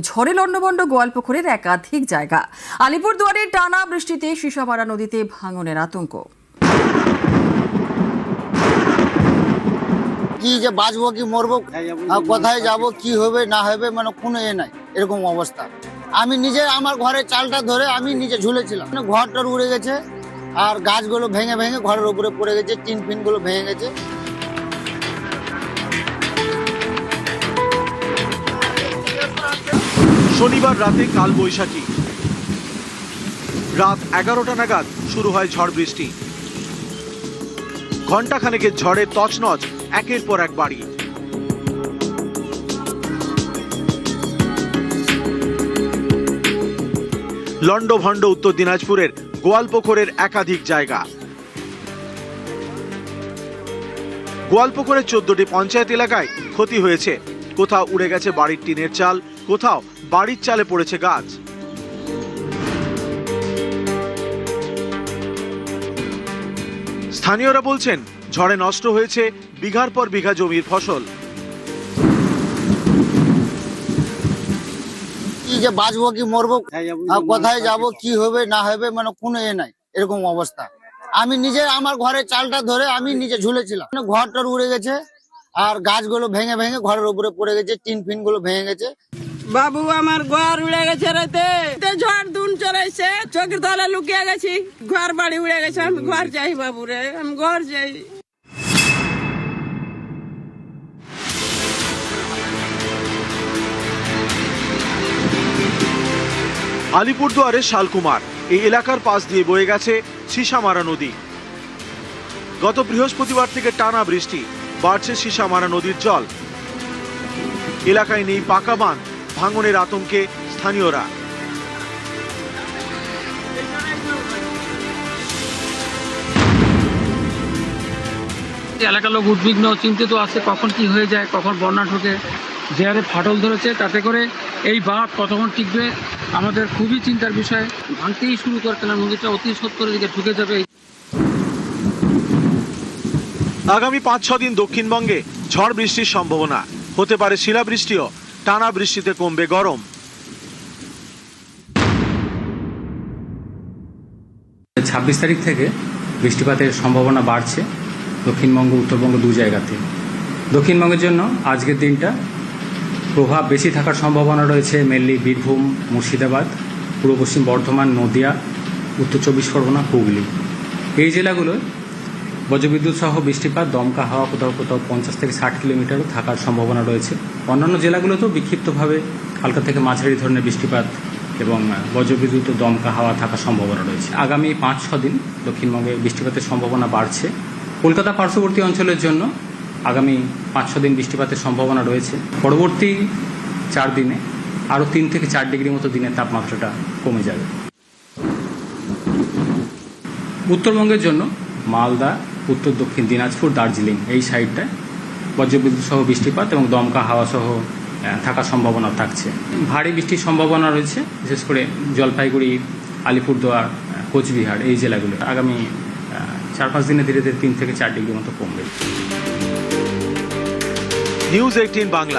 ঝড়ে লন্ডভন্ড গোয়ালপুকুরের একাধিক জায়গা। আলিপুরদুয়ারের টানা বৃষ্টিতে সিসামারা নদীতে ভাঙনের আতঙ্ক। কি যে বাঁচবো কি মরবো, কোথায় যাব, কি হবে না হবে, মানে কোনো নাই এরকম অবস্থা। আমি নিজে আমার ঘরের চালটা ধরে আমি নিজে ঝুলেছিলাম, ঘরটার উড়ে গেছে আর গাছগুলো ভেঙে ভেঙে ঘরের উপরে পড়ে গেছে, টিন ফিন গুলো ভেঙে গেছে। শনিবার রাতে কালবৈশাখী, রাত 11টা নাগাদ শুরু হয় ঝড় বৃষ্টি। ঘণ্টাখানেকের ঝড়ে তছনছ একের পর এক বাড়ি। লন্ডভন্ড উত্তর দিনাজপুরের গোয়ালপুকুরের একাধিক জায়গা। গোয়ালপুকুরের 14টি পঞ্চায়েত এলাকায় ক্ষতি হয়েছে। কোথাও উড়ে গেছে বাড়ির টিনের চাল, কোথাও বাড়ির চালে পড়েছে গাছ। স্থানীয়রা বলছেন, ঝড়ে নষ্ট হয়েছে বিঘার পর বিঘা জমির ফসল। কি যে বাঁচবো কি মরবো, কোথায় যাব, কি হবে না হবে, মানে কোনো নাই এরকম অবস্থা। আমি নিজে আমার ঘরের চালটা ধরে আমি নিজে ঝুলেছিলাম, ঘরটার উড়ে গেছে আর গাছগুলো ভেঙে ভেঙে ঘরের উপরে পড়ে গেছে, টিন ফিন গুলো ভেঙে গেছে। বাবু আমার ঘর উড়ে গেছে, রাতে ঝড় দুন চলেছে, চোখের তলে লুকিয়ে গেছি, ঘর বাড়ি উড়ে গেছে। আমি ঘর যাই বাবু রে, আমি ঘর যাই। আলিপুরদুয়ারের শালকুমার এই এলাকার পাশ দিয়ে বয়ে গেছে সিসামারা নদী। গত বৃহস্পতিবার থেকে টানা বৃষ্টি, বাড়ছে সিসামারা নদীর জল। এলাকায় নেই পাকা বাঁধ, ভাঙনের আতঙ্কে স্থানীয়রা। এলাকার লোক উদ্বিগ্ন, চিন্তিত আছে, কখন কি হয়ে যায়, কখন বন্যা ঢুকে। যে হারে ফাটল ধরেছে, তাতে করে এই বাঁধ কতক্ষণ টিকবে আমাদের খুবই চিন্তার বিষয়। ভাঙতেই শুরু করে কেন নদীটা অতি সত্তরের দিকে ঢুকে যাবে। আগামী 5-6 দিন দক্ষিণবঙ্গে ঝড় বৃষ্টির সম্ভাবনা, হতে পারে শিলাবৃষ্টিও। টানা বৃষ্টিতে কমবে গরম। 26 তারিখ থেকে বৃষ্টিপাতের সম্ভাবনা বাড়ছে দক্ষিণবঙ্গ উত্তরবঙ্গ দু জায়গাতে। দক্ষিণবঙ্গের জন্য আজকের দিনটা প্রভাব বেশি থাকার সম্ভাবনা রয়েছে মেনলি বীরভূম, মুর্শিদাবাদ, পূর্ব পশ্চিম বর্ধমান, নদিয়া, উত্তর 24 পরগনা, হুগলি। এই জেলাগুলোয় বজ্রবিদ্যুৎ সহ বৃষ্টিপাত, দমকা হাওয়া কোথাও কোথাও 50 থেকে 60 কিলোমিটারও থাকার সম্ভাবনা রয়েছে। অন্যান্য জেলাগুলোতেও বিক্ষিপ্তভাবে হালকা থেকে মাঝারি ধরনের বৃষ্টিপাত এবং বজ্রবিদ্যুৎ ও দমকা হাওয়া থাকার সম্ভাবনা রয়েছে। আগামী 5-6 দিন দক্ষিণবঙ্গে বৃষ্টিপাতের সম্ভাবনা বাড়ছে। কলকাতা পার্শ্ববর্তী অঞ্চলের জন্য আগামী 5-6 দিন বৃষ্টিপাতের সম্ভাবনা রয়েছে। পরবর্তী 4 দিনে আরও 3 থেকে 4 ডিগ্রি মতো দিনের তাপমাত্রাটা কমে যাবে। উত্তরবঙ্গের জন্য মালদা, উত্তর দক্ষিণ দিনাজপুর, দার্জিলিং এই সাইডটায় বজ্রবিদ্যুৎ সহ বৃষ্টিপাত এবং দমকা হাওয়া সহ থাকার সম্ভাবনা থাকছে। ভারী বৃষ্টির সম্ভাবনা রয়েছে বিশেষ করে জলপাইগুড়ি, আলিপুরদুয়ার, কোচবিহার এই জেলাগুলো। আগামী 4-5 দিনে ধীরে ধীরে 3 থেকে 4 ডিগ্রি মতো কমবে। নিউজ 18 বাংলা।